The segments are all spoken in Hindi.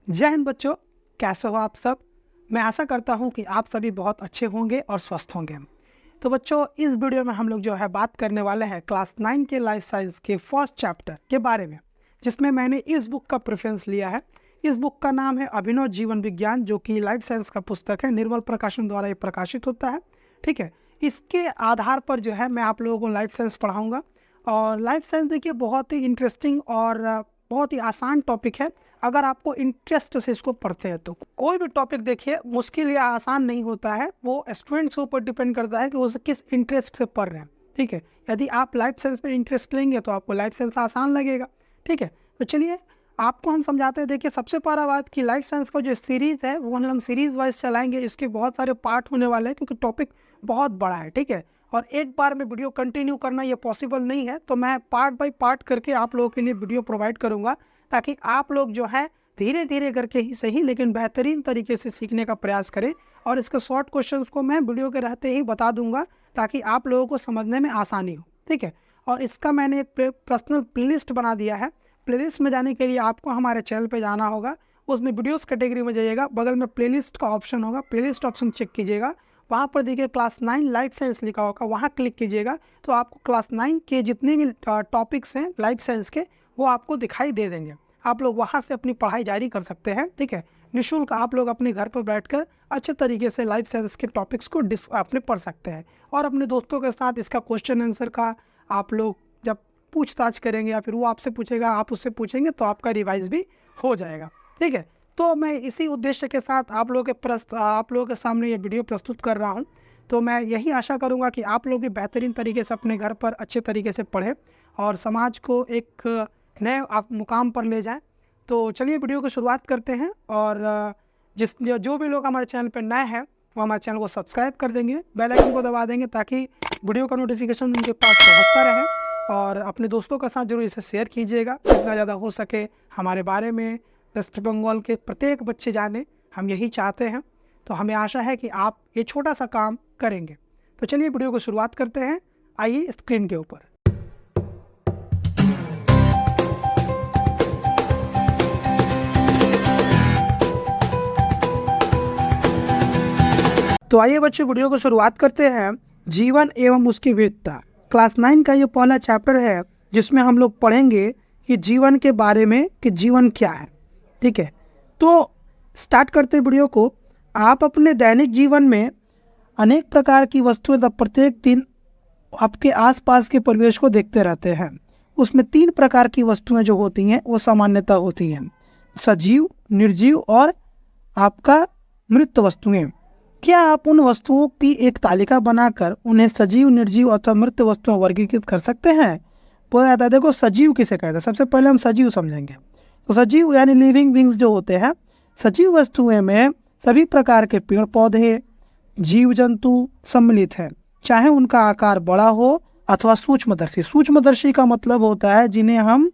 जय हिंद बच्चों, कैसे हो आप सब। मैं आशा करता हूं कि आप सभी बहुत अच्छे होंगे और स्वस्थ होंगे। तो बच्चों, इस वीडियो में हम लोग जो है बात करने वाले हैं क्लास 9 के लाइफ साइंस के फर्स्ट चैप्टर के बारे में, जिसमें मैंने इस बुक का प्रेफरेंस लिया है। इस बुक का नाम है अभिनव जीवन विज्ञान, जो कि लाइफ साइंस का पुस्तक है। निर्मल प्रकाशन द्वारा ये प्रकाशित होता है। ठीक है, इसके आधार पर जो है मैं आप लोगों को लाइफ साइंस पढ़ाऊँगा। और लाइफ साइंस देखिए बहुत ही इंटरेस्टिंग और बहुत ही आसान टॉपिक है। अगर आपको इंटरेस्ट से इसको पढ़ते हैं तो कोई भी टॉपिक देखिए मुश्किल या आसान नहीं होता है, वो स्टूडेंट्स के ऊपर डिपेंड करता है कि वो किस इंटरेस्ट से पढ़ रहे हैं। ठीक है, यदि आप लाइफ साइंस में इंटरेस्ट लेंगे तो आपको लाइफ साइंस आसान लगेगा। ठीक है, तो चलिए आपको हम समझाते हैं। देखिए सबसे पहला बात कि लाइफ साइंस का जो सीरीज़ है वो हम सीरीज़ वाइज चलाएंगे। इसके बहुत सारे पार्ट होने वाले हैं क्योंकि टॉपिक बहुत बड़ा है। ठीक है, और एक बार में वीडियो कंटिन्यू करना ये पॉसिबल नहीं है, तो मैं पार्ट बाय पार्ट करके आप लोगों के लिए वीडियो प्रोवाइड करूँगा, ताकि आप लोग जो है धीरे धीरे करके ही सही लेकिन बेहतरीन तरीके से सीखने का प्रयास करें। और इसके शॉर्ट क्वेश्चंस को मैं वीडियो के रहते ही बता दूंगा ताकि आप लोगों को समझने में आसानी हो। ठीक है, और इसका मैंने एक पर्सनल प्लेलिस्ट बना दिया है। प्लेलिस्ट में जाने के लिए आपको हमारे चैनल पे जाना होगा, उसमें वीडियोस कैटेगरी में जाइएगा, बगल में प्लेलिस्ट का ऑप्शन होगा, प्लेलिस्ट ऑप्शन चेक कीजिएगा। वहाँ पर देखिए क्लास 9 लाइफ साइंस लिखा होगा, वहाँ क्लिक कीजिएगा तो आपको क्लास 9 के जितने भी टॉपिक्स हैं लाइफ साइंस के वो आपको दिखाई दे देंगे। आप लोग वहाँ से अपनी पढ़ाई जारी कर सकते हैं। ठीक है, निःशुल्क आप लोग अपने घर पर बैठकर अच्छे तरीके से लाइफ साइंस के टॉपिक्स को अपने पढ़ सकते हैं। और अपने दोस्तों के साथ इसका क्वेश्चन आंसर का आप लोग जब पूछताछ करेंगे या फिर वो आपसे पूछेगा आप उससे पूछेंगे तो आपका रिवाइज भी हो जाएगा। ठीक है, तो मैं इसी उद्देश्य के साथ आप लोगों के सामने ये वीडियो प्रस्तुत कर रहा हूँ। तो मैं यही आशा करूँगा कि आप लोग भी बेहतरीन तरीके से अपने घर पर अच्छे तरीके से पढ़ें और समाज को एक नए मुकाम पर ले जाएं। तो चलिए वीडियो की शुरुआत करते हैं। और जो भी लोग हमारे चैनल पर नए हैं वो हमारे चैनल को सब्सक्राइब कर देंगे, बेल आइकन को दबा देंगे ताकि वीडियो का नोटिफिकेशन उनके पास पहुँचता रहे। और अपने दोस्तों के साथ जरूर इसे शेयर कीजिएगा, जितना ज़्यादा हो सके हमारे बारे में वेस्ट बंगाल के प्रत्येक बच्चे जाने, हम यही चाहते हैं। तो हमें आशा है कि आप ये छोटा सा काम करेंगे। तो चलिए वीडियो को शुरुआत करते हैं। आइए स्क्रीन के ऊपर। तो आइए बच्चों वीडियो को शुरुआत करते हैं। जीवन एवं उसकी विविधता, क्लास 9 का ये पहला चैप्टर है जिसमें हम लोग पढ़ेंगे कि जीवन के बारे में कि जीवन क्या है। ठीक है, तो स्टार्ट करते हैं वीडियो को। आप अपने दैनिक जीवन में अनेक प्रकार की वस्तुएं प्रत्येक दिन आपके आसपास के परिवेश को देखते रहते हैं। उसमें 3 प्रकार की वस्तुएं जो होती हैं वो सामान्यतः होती हैं, सजीव, निर्जीव और आपका मृत वस्तुएं। क्या आप उन वस्तुओं की एक तालिका बनाकर उन्हें सजीव, निर्जीव अथवा मृत वस्तुओं वर्गीकृत कर सकते हैं? बोला देखो सजीव किसे कहते हैं, सबसे पहले हम सजीव समझेंगे। तो सजीव यानी लिविंग बींग्स जो होते हैं, सजीव वस्तुएं में सभी प्रकार के पेड़ पौधे, जीव जंतु सम्मिलित हैं, चाहे उनका आकार बड़ा हो अथवा सूक्ष्मदर्शी। सूक्ष्मदर्शी का मतलब होता है जिन्हें हम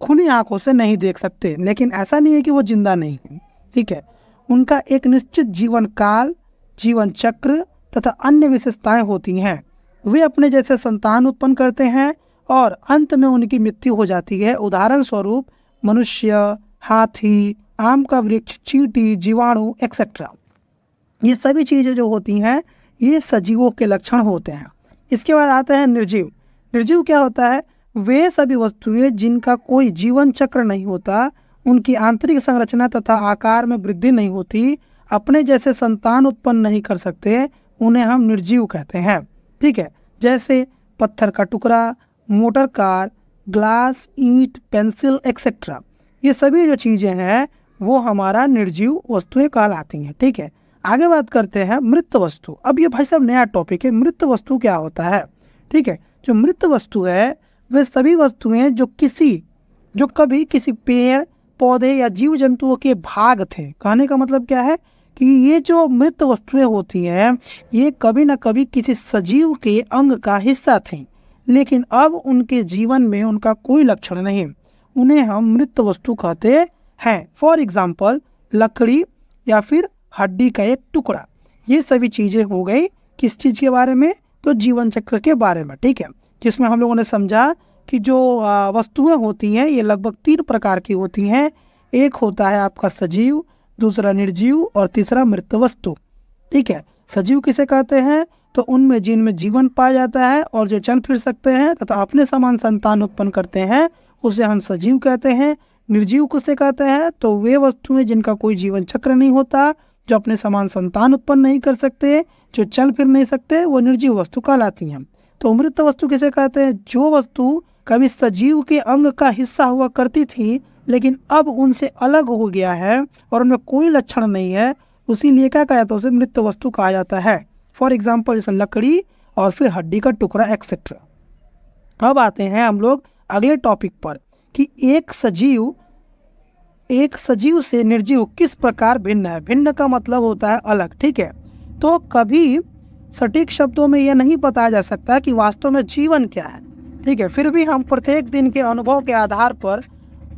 खुली आंखों से नहीं देख सकते, लेकिन ऐसा नहीं है कि वो जिंदा नहीं है। ठीक है, उनका एक निश्चित जीवन काल, जीवन चक्र तथा अन्य विशेषताएं होती हैं। वे अपने जैसे संतान उत्पन्न करते हैं और अंत में उनकी मृत्यु हो जाती है। उदाहरण स्वरूप मनुष्य, हाथी, आम का वृक्ष, चींटी, जीवाणु एक्सेट्रा। ये सभी चीज़ें जो होती हैं ये सजीवों के लक्षण होते हैं। इसके बाद आता है निर्जीव। निर्जीव क्या होता है? वे सभी वस्तुएं जिनका कोई जीवन चक्र नहीं होता, उनकी आंतरिक संरचना तथा आकार में वृद्धि नहीं होती, अपने जैसे संतान उत्पन्न नहीं कर सकते, उन्हें हम निर्जीव कहते हैं। ठीक है, जैसे पत्थर का टुकड़ा, मोटर कार, ग्लास, ईंट, पेंसिल एक्सेट्रा। ये सभी जो चीज़ें हैं वो हमारा निर्जीव वस्तुएं कहलाती हैं। ठीक है, आगे बात करते हैं मृत वस्तु। अब ये भाई साहब नया टॉपिक है, मृत वस्तु क्या होता है। ठीक है, जो मृत वस्तु है वे सभी वस्तुएं जो कभी किसी पेड़, पौधे या जीव जंतुओं के भाग थे। कहने का मतलब क्या है कि ये जो मृत वस्तुएं होती हैं ये कभी न कभी किसी सजीव के अंग का हिस्सा थीं, लेकिन अब उनके जीवन में उनका कोई लक्षण नहीं, उन्हें हम मृत वस्तु कहते हैं। फॉर एग्जाम्पल लकड़ी या फिर हड्डी का एक टुकड़ा। ये सभी चीज़ें हो गई किस चीज़ के बारे में? तो जीवन चक्र के बारे में। ठीक है, जिसमें हम लोगों ने समझा कि जो वस्तुएं होती हैं ये लगभग 3 प्रकार की होती हैं। एक होता है आपका सजीव, दूसरा निर्जीव और तीसरा मृत वस्तु। ठीक है, सजीव किसे कहते हैं? तो उनमें जिनमें जीवन पाया जाता है और जो चल फिर सकते हैं तथा अपने समान संतान उत्पन्न करते हैं उसे हम सजीव कहते हैं। निर्जीव किसे कहते हैं? तो वे वस्तुएं जिनका कोई जीवन चक्र नहीं होता, जो अपने समान संतान उत्पन्न नहीं कर सकते, जो चल फिर नहीं सकते, वो निर्जीव वस्तु कहलाती हैं। तो मृत वस्तु किसे कहते हैं? जो वस्तु कभी सजीव के अंग का हिस्सा हुआ करती थी लेकिन अब उनसे अलग हो गया है और उनमें कोई लक्षण नहीं है, उसी लिए क्या कहा जाता है? उसे मृत वस्तु कहा जाता है। फॉर एग्जाम्पल जैसे लकड़ी और फिर हड्डी का टुकड़ा एक्सेट्रा। अब आते हैं हम लोग अगले टॉपिक पर कि एक सजीव से निर्जीव किस प्रकार भिन्न है। भिन्न का मतलब होता है अलग। ठीक है, तो कभी सटीक शब्दों में यह नहीं बताया जा सकता कि वास्तव में जीवन क्या है। ठीक है, फिर भी हम प्रत्येक दिन के अनुभव के आधार पर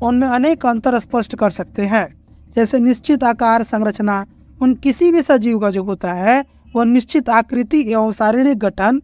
उनमें अनेक अंतर स्पष्ट कर सकते हैं। जैसे निश्चित आकार संरचना, उन किसी भी सजीव का जो होता है वह निश्चित आकृति एवं शारीरिक गठन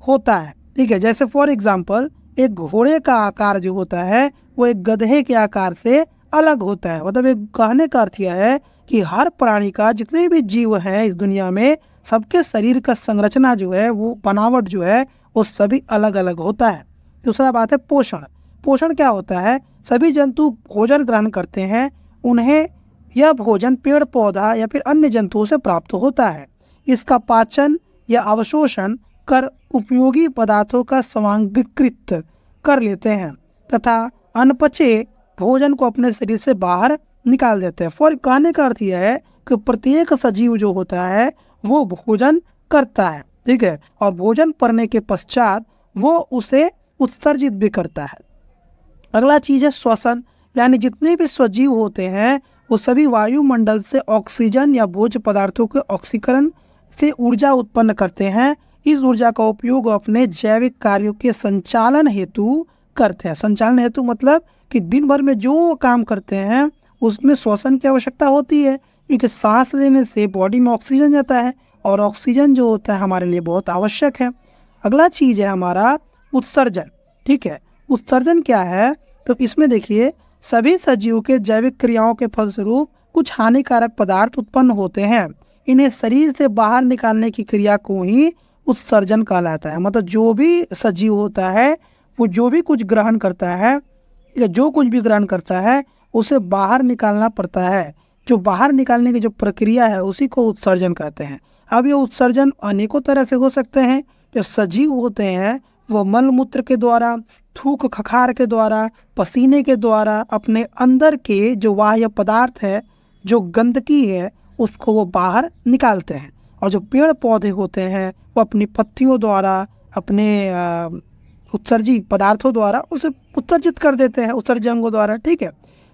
होता है। ठीक है, जैसे फॉर एग्जाम्पल एक घोड़े का आकार जो होता है वो एक गधे के आकार से अलग होता है। मतलब एक कहने का अर्थ यह है कि हर प्राणी का, जितने भी जीव हैं इस दुनिया में, सबके शरीर का संरचना जो है, वो बनावट जो है, वो सभी अलग अलग होता है। दूसरा बात है पोषण। पोषण क्या होता है? सभी जंतु भोजन ग्रहण करते हैं, उन्हें यह भोजन पेड़ पौधा या फिर अन्य जंतुओं से प्राप्त होता है। इसका पाचन या अवशोषण कर उपयोगी पदार्थों का समांगीकृत कर लेते हैं तथा अनपचे भोजन को अपने शरीर से बाहर निकाल देते हैं। फॉर कहने का अर्थ यह है कि प्रत्येक सजीव जो होता है वो भोजन करता है। ठीक है, और भोजन करने के पश्चात वो उसे उत्सर्जित भी करता है। अगला चीज है श्वसन, यानी जितने भी सजीव होते हैं वो सभी वायुमंडल से ऑक्सीजन या भोज्य पदार्थों के ऑक्सीकरण से ऊर्जा उत्पन्न करते हैं। इस ऊर्जा का उपयोग अपने जैविक कार्यों के संचालन हेतु करते हैं। संचालन हेतु मतलब कि दिन भर में जो काम करते हैं उसमें श्वसन की आवश्यकता होती है, क्योंकि सांस लेने से बॉडी में ऑक्सीजन जाता है और ऑक्सीजन जो होता है हमारे लिए बहुत आवश्यक है। अगला चीज है हमारा उत्सर्जन। ठीक है, उत्सर्जन क्या है? तो इसमें देखिए सभी सजीव के जैविक क्रियाओं के फलस्वरूप कुछ हानिकारक पदार्थ उत्पन्न होते हैं। इन्हें शरीर से बाहर निकालने की क्रिया को ही उत्सर्जन कहलाता है। मतलब जो भी सजीव होता है वो जो भी कुछ ग्रहण करता है या जो कुछ भी ग्रहण करता है उसे बाहर निकालना पड़ता है। जो बाहर निकालने की जो प्रक्रिया है उसी को उत्सर्जन कहते हैं। अब ये उत्सर्जन अनेकों तरह से हो सकते हैं। जो सजीव होते हैं वो मल मूत्र के द्वारा, थूक खखार के द्वारा, पसीने के द्वारा अपने अंदर के जो बाह्य पदार्थ है, जो गंदगी है, उसको वो बाहर निकालते हैं। और जो पेड़ पौधे होते हैं वो अपनी पत्तियों द्वारा, अपने उत्सर्जी पदार्थों द्वारा उसे उत्सर्जित कर देते हैं, उत्सर्जकों द्वारा। ठीक है,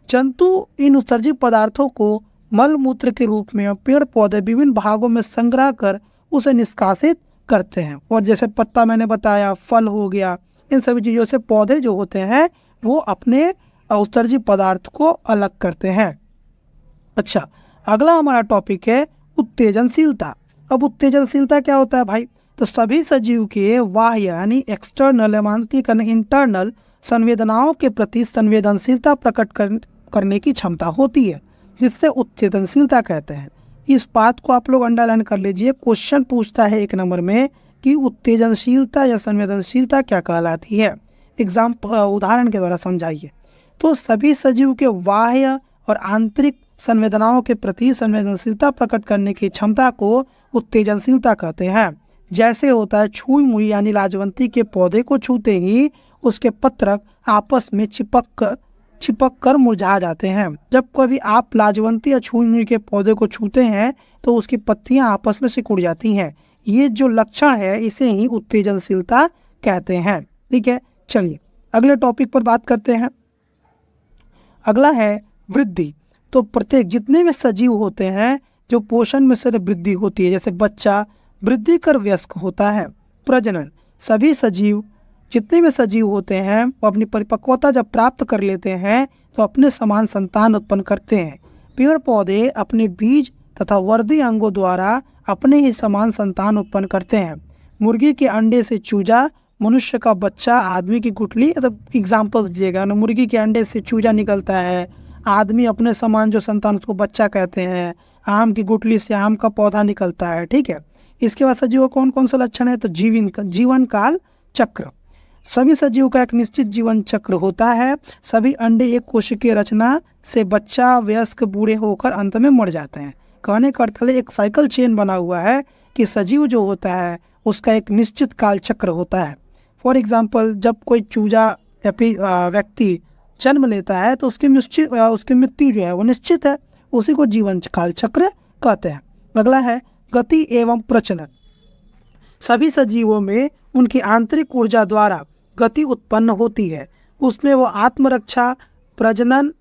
जंतु इन उत्सर्जित पदार्थों को मल मूत्र के रूप में पेड़ पौधे विभिन्न भागों में संग्रह कर उसे निष्कासित करते हैं। और जैसे पत्ता मैंने बताया, फल हो गया, इन सभी चीज़ों से पौधे जो होते हैं वो अपने उत्सर्जित पदार्थ को अलग करते हैं। अच्छा, अगला हमारा टॉपिक है उत्तेजनशीलता। अब उत्तेजनशीलता क्या होता है भाई? तो सभी सजीव के बाह्य यानी एक्सटर्नल आंतरिक इंटरनल संवेदनाओं के प्रति संवेदनशीलता प्रकट करने की क्षमता होती है, जिससे उत्तेजनशीलता कहते हैं। इस बात को आप लोग अंडरलाइन कर लीजिए। क्वेश्चन पूछता है 1 नंबर में कि उत्तेजनशीलता या संवेदनशीलता क्या कहलाती है। उदाहरण के द्वारा समझाइए। तो सभी सजीव के बाह्य और आंतरिक संवेदनाओं के प्रति संवेदनशीलता प्रकट करने की क्षमता को उत्तेजनशीलता कहते हैं। जैसे होता है छुई मुई, यानी लाजवंती के पौधे को छूते ही उसके पत्रक आपस में चिपक कर मुरझा जाते हैं। जब कभी आप लाजवंती या छुई मुई के पौधे को छूते हैं तो उसकी पत्तियां आपस में सिकुड़ जाती हैं। ये जो लक्षण है इसे ही उत्तेजनशीलता कहते हैं। ठीक है, चलिए अगले टॉपिक पर बात करते हैं। अगला है वृद्धि। तो प्रत्येक जितने भी सजीव होते हैं जो पोषण में से वृद्धि होती है, जैसे बच्चा वृद्धि कर वयस्क होता है। प्रजनन, सभी सजीव जितने भी सजीव होते हैं वो अपनी परिपक्वता जब प्राप्त कर लेते हैं तो अपने समान संतान उत्पन्न करते हैं। पेड़ पौधे अपने बीज तथा वर्धी अंगों द्वारा अपने ही समान संतान उत्पन्न करते हैं। मुर्गी के अंडे से चूजा, मनुष्य का बच्चा, आदमी की गुठली, मतलब एग्जाम्पल दीजिएगा ना, मुर्गी के अंडे से चूजा निकलता है, आदमी अपने समान जो संतान उसको बच्चा कहते हैं। आम की गुठली से आम का पौधा निकलता है, ठीक है। इसके बाद सजीव कौन कौन सा लक्षण है, तो जीवन काल चक्र। सभी सजीव का एक निश्चित जीवन चक्र होता है। सभी अंडे एक कोशिकीय रचना से बच्चा, वयस्क, बूढ़े होकर अंत में मर जाते हैं। कहने का अर्थ है एक साइकिल चेन बना हुआ है कि सजीव जो होता है उसका एक निश्चित काल चक्र होता है। फॉर एग्जाम्पल, जब कोई चूजा या फिर व्यक्ति जन्म लेता है तो उसकी मृत्यु जो है वो निश्चित है, उसी को जीवन काल चक्र कहते हैं। अगला है गति एवं प्रचलन। सभी सजीवों में उनकी आंतरिक ऊर्जा द्वारा गति उत्पन्न होती है। उसमें वो आत्मरक्षा, प्रजनन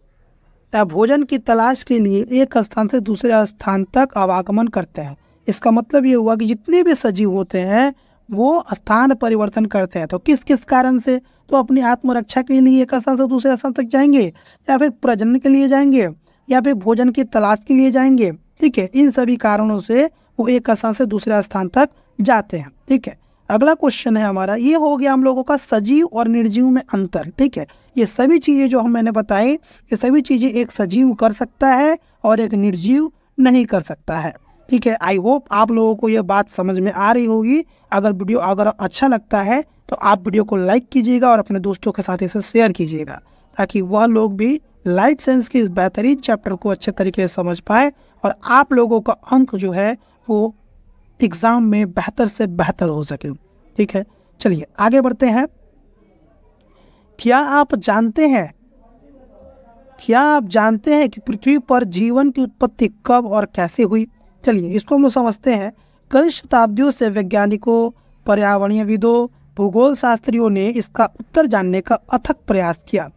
या भोजन की तलाश के लिए एक स्थान से दूसरे स्थान तक आवागमन करते हैं। इसका मतलब ये हुआ कि जितने भी सजीव होते हैं वो स्थान परिवर्तन करते हैं। तो किस किस कारण से, तो अपनी आत्मरक्षा के लिए एक स्थान से दूसरे स्थान तक जाएंगे, या फिर प्रजनन के लिए जाएंगे, या फिर भोजन की तलाश के लिए जाएंगे, ठीक है। इन सभी कारणों से वो एक स्थान से दूसरे स्थान तक जाते हैं, ठीक है। अगला क्वेश्चन है हमारा, ये हो गया हम लोगों का सजीव और निर्जीव में अंतर, ठीक है। ये सभी चीजें जो मैंने बताई, ये सभी चीजें एक सजीव कर सकता है और एक निर्जीव नहीं कर सकता है, ठीक है। आई होप आप लोगों को ये बात समझ में आ रही होगी। अगर वीडियो अच्छा लगता है तो आप वीडियो को लाइक कीजिएगा और अपने दोस्तों के साथ इसे शेयर कीजिएगा, ताकि वह लोग भी लाइफ साइंस के इस बेहतरीन चैप्टर को अच्छे तरीके से समझ पाए और आप लोगों का अंक जो है वो एग्जाम में बेहतर से बेहतर हो सके, ठीक है। चलिए आगे बढ़ते हैं। क्या आप जानते हैं कि पृथ्वी पर जीवन की उत्पत्ति कब और कैसे हुई? चलिए इसको हम लोग समझते हैं। कई शताब्दियों से वैज्ञानिकों, पर्यावरणविदों, भूगोल शास्त्रियों ने इसका उत्तर जानने का अथक प्रयास किया।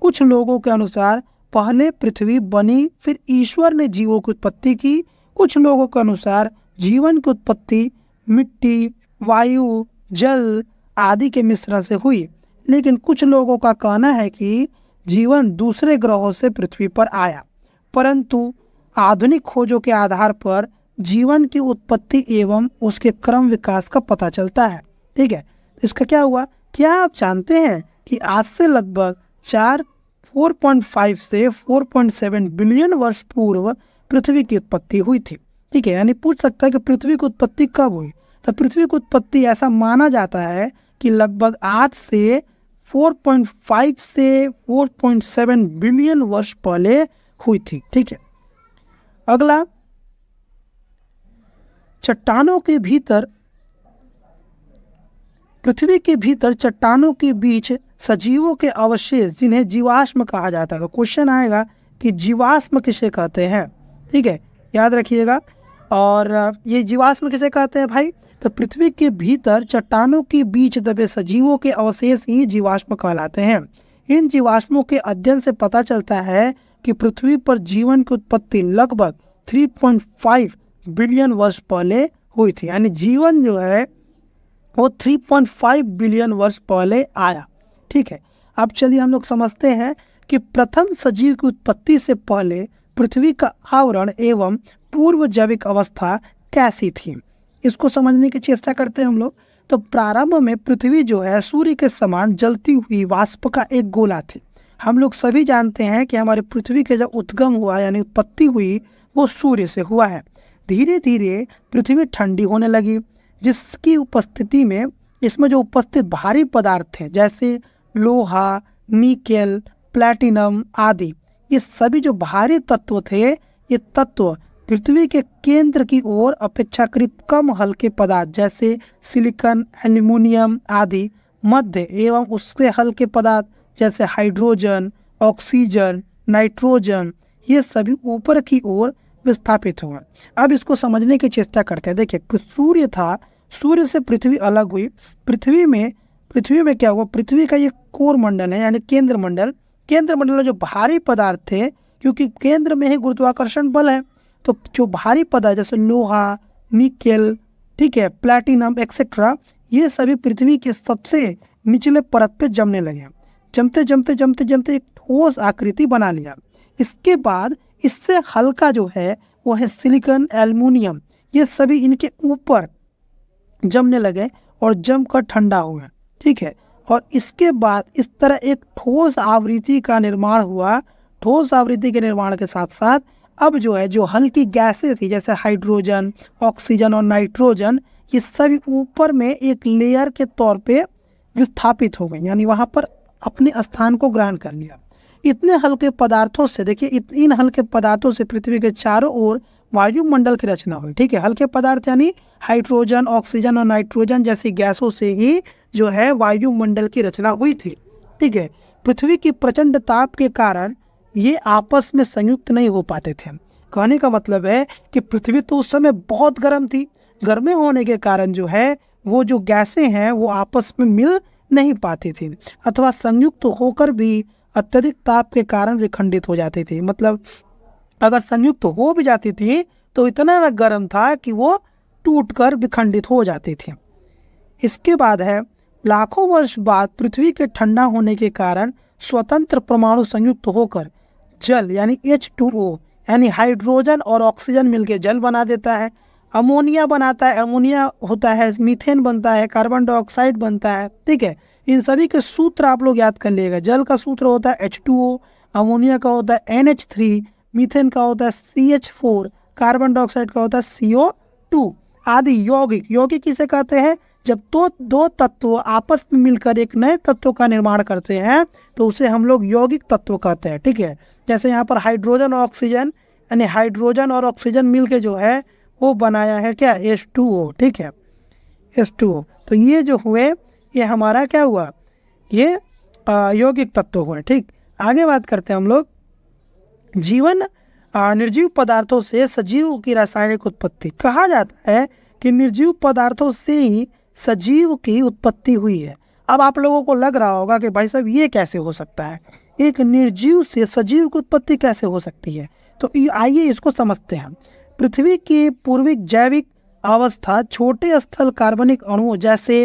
कुछ लोगों के अनुसार पहले पृथ्वी बनी, फिर ईश्वर ने जीवों की उत्पत्ति की। कुछ लोगों के अनुसार जीवन की उत्पत्ति मिट्टी, वायु, जल आदि के मिश्रण से हुई। लेकिन कुछ लोगों का कहना है कि जीवन दूसरे ग्रहों से पृथ्वी पर आया। परंतु आधुनिक खोजों के आधार पर जीवन की उत्पत्ति एवं उसके क्रम विकास का पता चलता है, ठीक है। इसका क्या हुआ, क्या आप जानते हैं कि आज से लगभग 4.5 से 4.7 बिलियन वर्ष पूर्व पृथ्वी की उत्पत्ति हुई थी, ठीक है। यानी पूछ सकता है कि पृथ्वी की उत्पत्ति कब हुई, तो पृथ्वी की उत्पत्ति ऐसा माना जाता है कि लगभग आज से 4.5 से 4.7 बिलियन वर्ष पहले हुई थी, ठीक है। अगला, चट्टानों के भीतर, पृथ्वी के भीतर चट्टानों के बीच सजीवों के अवशेष जिन्हें जीवाश्म कहा जाता है। तो क्वेश्चन आएगा कि जीवाश्म किसे कहते हैं, ठीक है, याद रखिएगा। और ये जीवाश्म किसे कहते हैं भाई, तो पृथ्वी के भीतर चट्टानों के बीच दबे सजीवों के अवशेष ही जीवाश्म कहलाते हैं। इन जीवाश्मों के अध्ययन से पता चलता है कि पृथ्वी पर जीवन की उत्पत्ति लगभग 3.5 बिलियन वर्ष पहले हुई थी। यानी जीवन जो है वो 3.5 बिलियन वर्ष पहले आया, ठीक है। अब चलिए हम लोग समझते हैं कि प्रथम सजीव की उत्पत्ति से पहले पृथ्वी का आवरण एवं पूर्व जैविक अवस्था कैसी थी। इसको समझने की चेष्टा करते हैं हम लोग। तो प्रारंभ में पृथ्वी जो है सूर्य के समान जलती हुई वाष्प का एक गोला थी। हम लोग सभी जानते हैं कि हमारी पृथ्वी के जब उद्गम हुआ यानी उत्पत्ति हुई वो सूर्य से हुआ है। धीरे धीरे पृथ्वी ठंडी होने लगी, जिसकी उपस्थिति में इसमें जो उपस्थित भारी पदार्थ थे जैसे लोहा, निकेल, प्लैटिनम आदि, ये सभी जो भारी तत्व थे, ये तत्व पृथ्वी के केंद्र की ओर अपेक्षाकृत कम हल्के पदार्थ जैसे सिलिकॉन, एल्यूमिनियम आदि, मध्य एवं उससे हल्के पदार्थ जैसे हाइड्रोजन, ऑक्सीजन, नाइट्रोजन, ये सभी ऊपर की ओर विस्थापित हुए। अब इसको समझने की चेष्टा करते हैं। देखिए, सूर्य था, सूर्य से पृथ्वी अलग हुई। पृथ्वी में क्या हुआ, पृथ्वी का ये कोर मंडल है यानी केंद्र मंडल में जो भारी पदार्थ थे, क्योंकि केंद्र में ही गुरुत्वाकर्षण बल है, तो जो भारी पदार्थ जैसे लोहा, निकेल, ठीक है, प्लैटिनम एक्सेट्रा, ये सभी पृथ्वी के सबसे निचले परत पे जमने लगे। जमते एक ठोस आकृति बना लिया। इसके बाद इससे हल्का जो है वो है सिलिकॉन, एल्युमिनियम, ये सभी इनके ऊपर जमने लगे और जमकर ठंडा हुआ, ठीक है। और इसके बाद इस तरह एक ठोस आवृत्ति का निर्माण हुआ। ठोस आवृत्ति के निर्माण के साथ साथ अब जो है जो हल्की गैसें थी जैसे हाइड्रोजन, ऑक्सीजन और नाइट्रोजन, ये सभी ऊपर में एक लेयर के तौर पे विस्थापित हो गई, यानी वहाँ पर अपने स्थान को ग्रहण कर लिया। इतने हल्के पदार्थों से देखिए, इन हल्के पदार्थों से पृथ्वी के चारों ओर वायुमंडल की रचना हुई। ठीक है, हल्के पदार्थ यानी हाइड्रोजन, ऑक्सीजन और नाइट्रोजन जैसी गैसों से ही जो है वायुमंडल की रचना हुई थी। ठीक है, पृथ्वी की प्रचंड ताप के कारण ये आपस में संयुक्त नहीं हो पाते थे। कहने का मतलब है कि पृथ्वी तो उस समय बहुत गर्म थी, गर्मी होने के कारण जो है वो जो गैसें हैं वो आपस में मिल नहीं पाती थी, अथवा संयुक्त होकर भी अत्यधिक ताप के कारण विखंडित हो जाती थी। मतलब अगर संयुक्त हो भी जाती थी तो इतना गर्म था कि वो टूटकर विखंडित हो जाती थी। इसके बाद है लाखों वर्ष बाद पृथ्वी के ठंडा होने के कारण स्वतंत्र परमाणु संयुक्त होकर जल यानी H2O यानी हाइड्रोजन और ऑक्सीजन मिलकर जल बना देता है, अमोनिया बनाता है, अमोनिया होता है, मीथेन बनता है, कार्बन डाइऑक्साइड बनता है। ठीक है, इन सभी के सूत्र आप लोग याद कर लिएगा। जल का सूत्र होता है H2O, अमोनिया का होता है NH3, मीथेन का होता है CH4, कार्बन डाइऑक्साइड का होता है CO2 आदि। यौगिक, यौगिक किसे कहते हैं? जब तो दो तत्व आपस में मिलकर एक नए तत्व का निर्माण करते हैं तो उसे हम लोग यौगिक तत्व कहते हैं। ठीक है, जैसे यहाँ पर हाइड्रोजन और ऑक्सीजन यानी हाइड्रोजन और ऑक्सीजन मिलके जो है वो बनाया है क्या? H2O। ठीक है, H2O। तो ये जो हुए ये हमारा क्या हुआ? ये यौगिक तत्व हुए। ठीक, आगे बात करते हैं हम लोग जीवन निर्जीव पदार्थों से सजीव की रासायनिक उत्पत्ति। कहा जाता है कि निर्जीव पदार्थों से ही सजीव की उत्पत्ति हुई है। अब आप लोगों को लग रहा होगा कि भाई साहब ये कैसे हो सकता है, एक निर्जीव से सजीव की उत्पत्ति कैसे हो सकती है? तो आइए इसको समझते हैं। पृथ्वी की पूर्विक जैविक अवस्था छोटे स्थल कार्बनिक अणुओं जैसे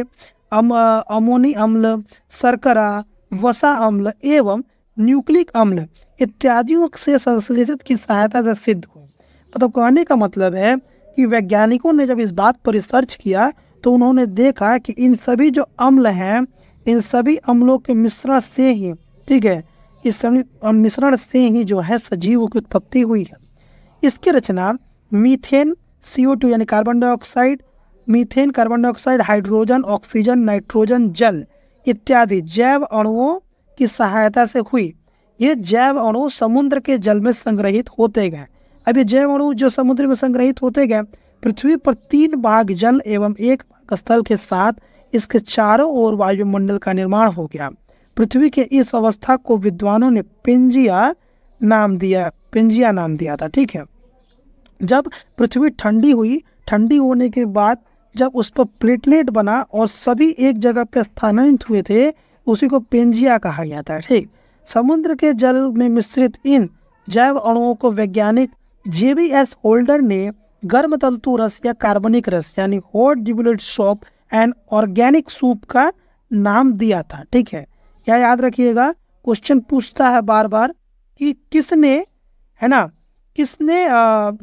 अमोनी अम्ल, शर्करा, वसा अम्ल एवं न्यूक्लिक अम्ल इत्यादियों से संश्लेषित की सहायता से सिद्ध हुई। मतलब कहने का मतलब है कि वैज्ञानिकों ने जब इस बात पर रिसर्च किया तो उन्होंने देखा कि इन सभी जो अम्ल हैं, इन सभी अम्लों के मिश्रण से ही, ठीक है, इस सभी मिश्रण से ही जो है सजीवों की उत्पत्ति हुई है। इसकी रचना मीथेन, CO2 यानी carbon dioxide, methane, carbon dioxide, hydrogen, oxygen, nitrogen, जल इत्यादि जैव अणुओं की सहायता से हुई। ये जैव अणु समुद्र के जल में संग्रहित होते गए। अब ये जैव अणु जो समुद्र में संग्रहित होते गए, पृथ्वी पर 3 भाग जल एवं 1 भाग स्थल के साथ इसके चारों ओर वायुमंडल का निर्माण हो गया। पृथ्वी के इस अवस्था को विद्वानों ने पेंजिया नाम दिया था। ठीक है, जब पृथ्वी ठंडी हुई, ठंडी होने के बाद जब उस पर प्लेटलेट बना और सभी एक जगह पर स्थानांतरित हुए थे, उसी को पेंजिया कहा गया था। ठीक, समुद्र के जल में मिश्रित इन जैव अणुओं को वैज्ञानिक JBS होल्डर ने गर्म तंतु रस या कार्बनिक रस यानी हॉट डिब्यूलेट सॉप एंड ऑर्गेनिक सूप का नाम दिया था। ठीक है, क्या याद रखिएगा, क्वेश्चन पूछता है बार बार कि किसने, है ना, किसने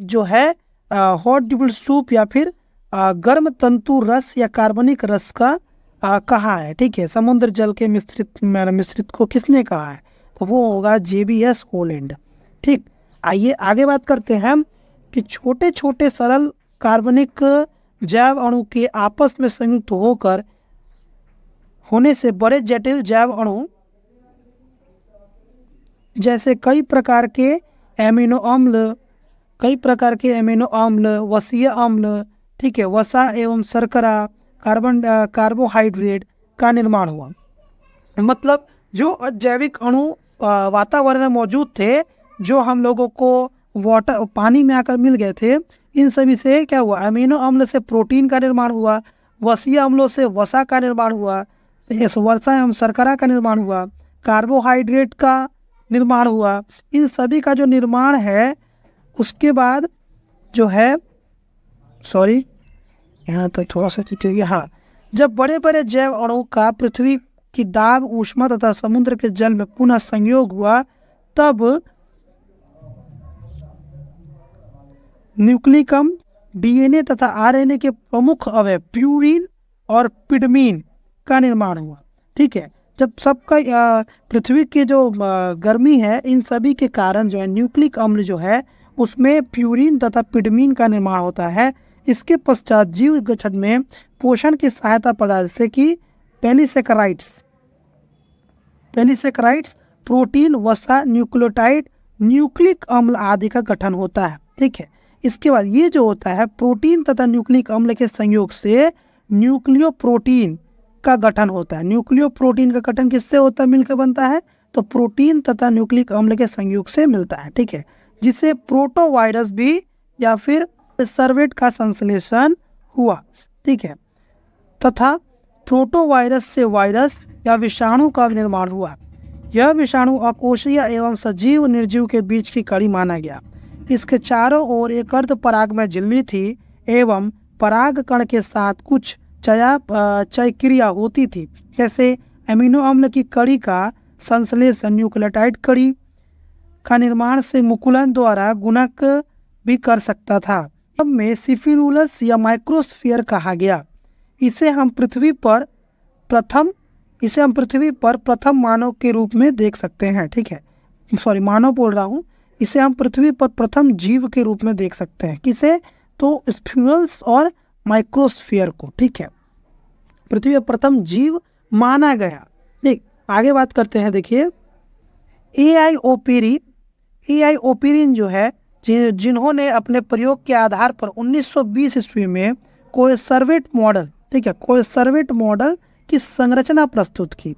जो है हॉट डिब्यूलेट सूप या फिर गर्म तंतु रस या कार्बनिक रस का कहा है। ठीक है, समुद्र जल के मिश्रित को किसने कहा है? तो वो होगा JBS होलैंड। ठीक, आइए आगे बात करते हैं कि छोटे छोटे सरल कार्बनिक जैव अणु के आपस में संयुक्त होने से बड़े जटिल जैव अणु जैसे कई प्रकार के एमिनो अम्ल, वसीय अम्ल, ठीक है, वसा एवं शर्करा, कार्बोहाइड्रेट का निर्माण हुआ। मतलब जो अजैविक अणु वातावरण में मौजूद थे, जो हम लोगों को पानी में आकर मिल गए थे, इन सभी से क्या हुआ? अमीनो अम्ल से प्रोटीन का निर्माण हुआ, वसीय अम्लों से वसा का निर्माण हुआ, वसा एवं शर्करा का निर्माण हुआ, कार्बोहाइड्रेट का निर्माण हुआ। इन सभी का जो निर्माण है उसके बाद जो है, सॉरी यहाँ तो थोड़ा सा चीज़, हाँ, जब बड़े बड़े जैव अणुओं का पृथ्वी की दाब, ऊष्मा तथा समुद्र के जल में पुनः संयोग हुआ, तब न्यूक्लिकम, DNA तथा RNA के प्रमुख अवयव प्यूरिन और पिडमीन का निर्माण हुआ। ठीक है, जब सबका पृथ्वी की जो गर्मी है, इन सभी के कारण जो है न्यूक्लिक अम्ल जो है उसमें प्यूरिन तथा पिडमिन का निर्माण होता है। इसके पश्चात जीव गठन में पोषण की सहायता प्रदान जैसे कि पेलिसेकराइड्स, प्रोटीन, वसा, न्यूक्लियोटाइड, न्यूक्लिक अम्ल आदि का गठन होता है। ठीक है, इसके बाद ये जो होता है प्रोटीन तथा न्यूक्लिक अम्ल के संयोग से न्यूक्लियोप्रोटीन का गठन होता है। न्यूक्लियोप्रोटीन का गठन किससे होता है, मिलकर बनता है, तो प्रोटीन तथा न्यूक्लिक अम्ल के संयोग से मिलता है। ठीक है, जिसे प्रोटोवायरस भी या फिर सर्वेट का संश्लेषण हुआ। ठीक है, तथा प्रोटोवायरस से वायरस या विषाणु का निर्माण हुआ। यह विषाणु अकोषीय एवं सजीव निर्जीव के बीच की कड़ी माना गया। इसके चारों ओर एक अर्ध परागमय झिल्ली थी एवं पराग कण के साथ कुछ चयक्रिया होती थी, जैसे अमीनो अम्ल की कड़ी का संश्लेषण न्यूक्लियोटाइड कड़ी का निर्माण से मुकुलन द्वारा गुणक भी कर सकता था। अब में सिफिरुलस या माइक्रोस्फीयर कहा गया। इसे हम पृथ्वी पर प्रथम मानव के रूप में देख सकते हैं। ठीक है, सॉरी मानव बोल रहा हूँ, इसे हम पृथ्वी पर प्रथम जीव के रूप में देख सकते हैं। किसे, तो स्फिरुल्स और माइक्रोस्फीयर को। ठीक है, पृथ्वी पर प्रथम जीव माना गया। ठीक, आगे बात करते हैं। देखिए एआई ओपेरिन जो है, जिन्होंने अपने प्रयोग के आधार पर 1920 ईस्वी में कोएसर्वेट मॉडल, ठीक है, कोएसर्वेट मॉडल की संरचना प्रस्तुत की।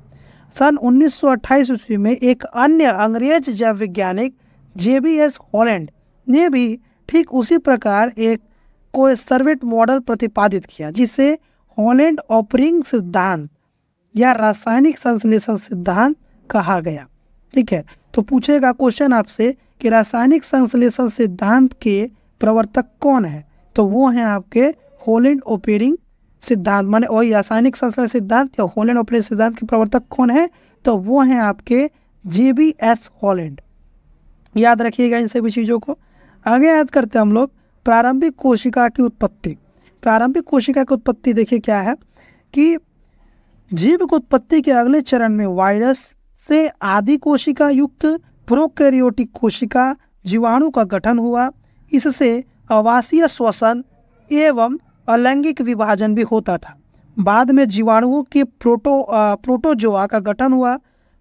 सन 1928 ईस्वी में एक अन्य अंग्रेज जैव वैज्ञानिक जेबीएस हॉलैंड ने भी ठीक उसी प्रकार एक कोएसर्वेट मॉडल प्रतिपादित किया, जिसे हॉलैंड ओपरिंग सिद्धांत या रासायनिक संश्लेषण सिद्धांत कहा गया। ठीक है, तो पूछेगा क्वेश्चन आपसे कि रासायनिक संश्लेषण सिद्धांत के प्रवर्तक कौन है, तो वो हैं आपके हॉलैंड ओपरिंग सिद्धांत, माने वही रासायनिक संश्लेषण सिद्धांत या हॉलैंड ओपरिंग सिद्धांत के प्रवर्तक कौन है, तो वो हैं आपके जेबीएस हॉलैंड। याद रखिएगा इन सभी चीज़ों को। आगे याद करते हैं हम लोग प्रारंभिक कोशिका की उत्पत्ति। प्रारंभिक कोशिका की उत्पत्ति देखिए क्या है कि जीव की उत्पत्ति के अगले चरण में वायरस से आदि कोशिका युक्त प्रोकैरियोटिक कोशिका जीवाणु का गठन हुआ। इससे आवासीय श्वसन एवं अलैंगिक विभाजन भी होता था। बाद में जीवाणुओं के प्रोटोजोआ का गठन हुआ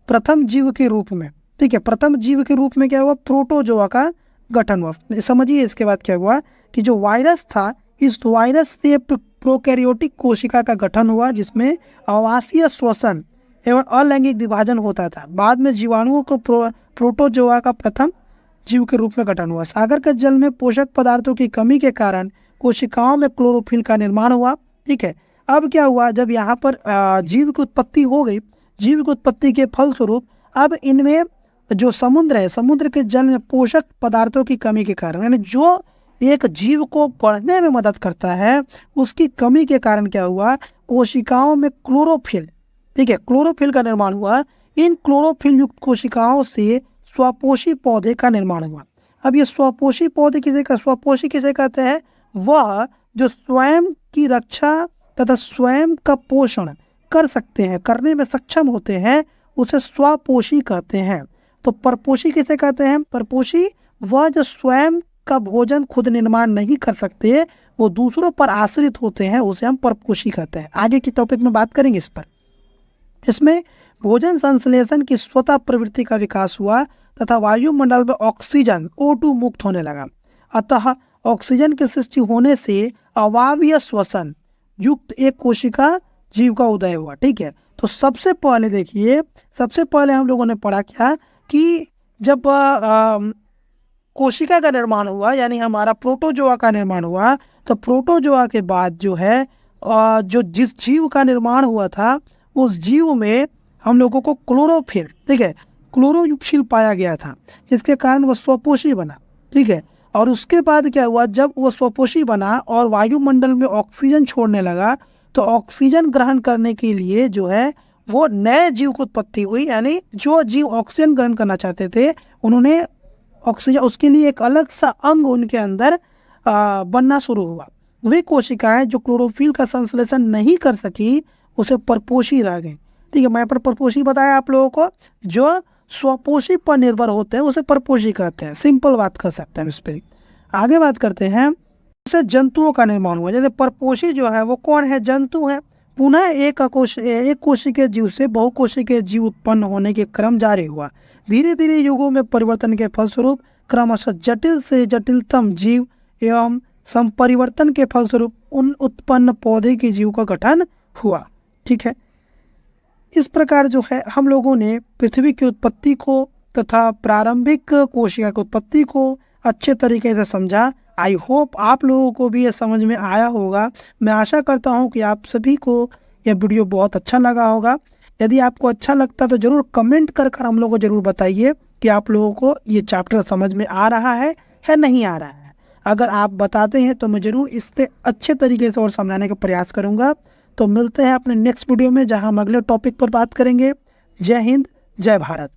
प्रथम जीव के रूप में। ठीक है, प्रथम जीव के रूप में क्या हुआ, प्रोटोजोआ का गठन हुआ। समझिए इसके बाद क्या हुआ कि जो वायरस था, इस वायरस से प्रोकैरियोटिक कोशिका का गठन हुआ, जिसमें आवासीय श्वसन एवं अलैंगिक विभाजन होता था। बाद में जीवाणुओं को प्रोटोजोआ का प्रथम जीव के रूप में गठन हुआ। सागर के जल में पोषक पदार्थों की कमी के कारण कोशिकाओं में क्लोरोफिल का निर्माण हुआ। ठीक है, अब क्या हुआ, जब यहाँ पर जीव की उत्पत्ति हो गई, जीव की उत्पत्ति के फलस्वरूप अब इनमें जो समुद्र है, समुद्र के जल में पोषक पदार्थों की कमी के कारण, यानी जो एक जीव को बढ़ने में मदद करता है, उसकी कमी के कारण क्या हुआ, कोशिकाओं में क्लोरोफिल, ठीक है, क्लोरोफिल का निर्माण हुआ। इन क्लोरोफिल युक्त कोशिकाओं से स्वपोषी पौधे का निर्माण हुआ। अब ये स्वपोषी पौधे स्वपोषी किसे कहते हैं, वह जो स्वयं की रक्षा तथा स्वयं का पोषण कर सकते हैं, करने में सक्षम होते हैं, उसे स्वपोषी कहते हैं। तो परपोषी किसे कहते हैं, परपोषी वह जो स्वयं का भोजन खुद निर्माण नहीं कर सकते, वो दूसरों पर आश्रित होते हैं, उसे हम परपोषी कहते हैं। आगे की टॉपिक में बात करेंगे इस पर। इसमें भोजन संश्लेषण की स्वतः प्रवृत्ति का विकास हुआ तथा वायुमंडल में ऑक्सीजन O2 मुक्त होने लगा। अतः ऑक्सीजन की सृष्टि होने से अवायवीय श्वसन युक्त एक कोशिका जीव का उदय हुआ। ठीक है, तो सबसे पहले देखिए, सबसे पहले हम लोगों ने पढ़ा क्या कि जब कोशिका का निर्माण हुआ, यानी हमारा प्रोटोजोआ का निर्माण हुआ, तो प्रोटोजोआ के बाद जो है जो जिस जीव का निर्माण हुआ था, उस जीव में हम लोगों को क्लोरोफिल, ठीक है, क्लोरोफिल पाया गया था, जिसके कारण वह स्वपोषी बना। ठीक है, और उसके बाद क्या हुआ, जब वो स्वपोषी बना और वायुमंडल में ऑक्सीजन छोड़ने लगा, तो ऑक्सीजन ग्रहण करने के लिए जो है वो नए जीव की उत्पत्ति हुई। यानी जो जीव ऑक्सीजन ग्रहण करना चाहते थे, उन्होंने ऑक्सीजन, उसके लिए एक अलग सा अंग उनके अंदर बनना शुरू हुआ। वे कोशिकाएं जो क्लोरोफिल का संश्लेषण नहीं कर सकी, उसे परपोषी रह गई। ठीक है। मैं परपोषी बताया आप लोगों को, जो स्वपोषी पर निर्भर होते हैं उसे परपोषी कहते हैं। सिंपल बात कर सकते हैं इस पर। आगे बात करते हैं, जैसे जंतुओं का निर्माण हुआ। जैसे परपोषी जो है वो कौन है? जंतु है। पुनः एक कोशिकीय जीव से बहुकोशिकीय जीव उत्पन्न होने के क्रम जारी हुआ। धीरे धीरे युगों में परिवर्तन के फलस्वरूप क्रमशः जटिल से जटिलतम जीव एवं संपरिवर्तन के फलस्वरूप उन उत्पन्न पौधे के जीव का गठन हुआ। ठीक है। इस प्रकार जो है हम लोगों ने पृथ्वी की उत्पत्ति को तथा प्रारंभिक कोशिका की उत्पत्ति को अच्छे तरीके से समझा। आई होप आप लोगों को भी ये समझ में आया होगा। मैं आशा करता हूँ कि आप सभी को यह वीडियो बहुत अच्छा लगा होगा। यदि आपको अच्छा लगता तो ज़रूर कमेंट कर हम लोगों को ज़रूर बताइए कि आप लोगों को ये चैप्टर समझ में आ रहा है या नहीं आ रहा है। अगर आप बताते हैं तो मैं ज़रूर इससे अच्छे तरीके से और समझाने का प्रयास करूँगा। तो मिलते हैं अपने नेक्स्ट वीडियो में, जहाँ हम अगले टॉपिक पर बात करेंगे। जय हिंद, जय भारत।